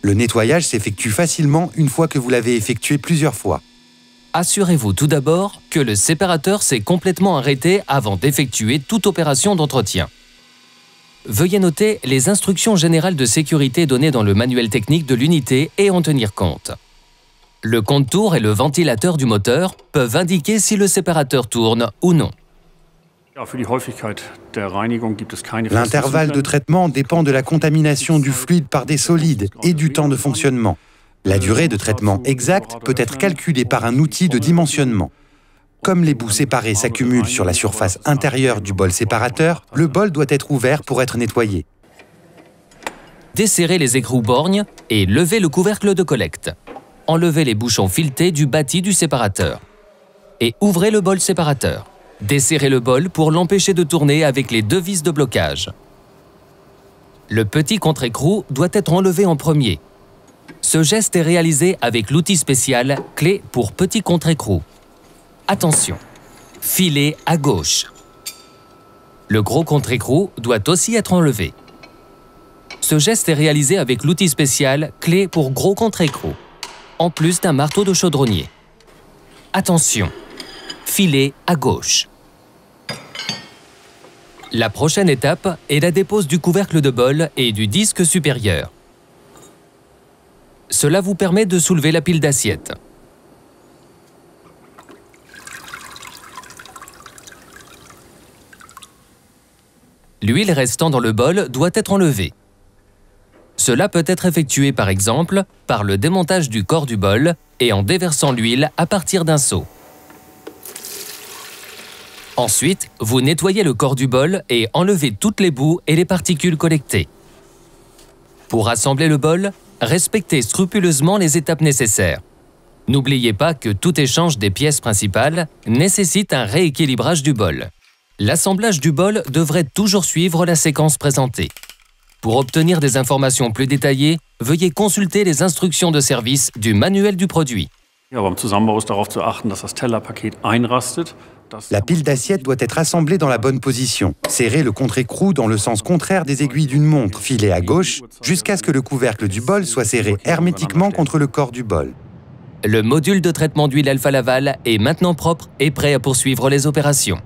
Le nettoyage s'effectue facilement une fois que vous l'avez effectué plusieurs fois. Assurez-vous tout d'abord que le séparateur s'est complètement arrêté avant d'effectuer toute opération d'entretien. Veuillez noter les instructions générales de sécurité données dans le manuel technique de l'unité et en tenir compte. Le compte-tour et le ventilateur du moteur peuvent indiquer si le séparateur tourne ou non. L'intervalle de traitement dépend de la contamination du fluide par des solides et du temps de fonctionnement. La durée de traitement exacte peut être calculée par un outil de dimensionnement. Comme les bouts séparés s'accumulent sur la surface intérieure du bol séparateur, le bol doit être ouvert pour être nettoyé. Desserrez les écrous borgnes et levez le couvercle de collecte. Enlevez les bouchons filetés du bâti du séparateur. Et ouvrez le bol séparateur. Desserrez le bol pour l'empêcher de tourner avec les deux vis de blocage. Le petit contre-écrou doit être enlevé en premier. Ce geste est réalisé avec l'outil spécial clé pour petit contre-écrou. Attention, filet à gauche. Le gros contre-écrou doit aussi être enlevé. Ce geste est réalisé avec l'outil spécial clé pour gros contre-écrou, en plus d'un marteau de chaudronnier. Attention, filet à gauche. La prochaine étape est la dépose du couvercle de bol et du disque supérieur. Cela vous permet de soulever la pile d'assiettes. L'huile restant dans le bol doit être enlevée. Cela peut être effectué par exemple par le démontage du corps du bol et en déversant l'huile à partir d'un seau. Ensuite, vous nettoyez le corps du bol et enlevez toutes les boues et les particules collectées. Pour assembler le bol, respectez scrupuleusement les étapes nécessaires. N'oubliez pas que tout échange des pièces principales nécessite un rééquilibrage du bol. L'assemblage du bol devrait toujours suivre la séquence présentée. Pour obtenir des informations plus détaillées, veuillez consulter les instructions de service du manuel du produit. La pile d'assiettes doit être assemblée dans la bonne position. Serrez le contre-écrou dans le sens contraire des aiguilles d'une montre, filet à gauche, jusqu'à ce que le couvercle du bol soit serré hermétiquement contre le corps du bol. Le module de traitement d'huile Alfa Laval est maintenant propre et prêt à poursuivre les opérations.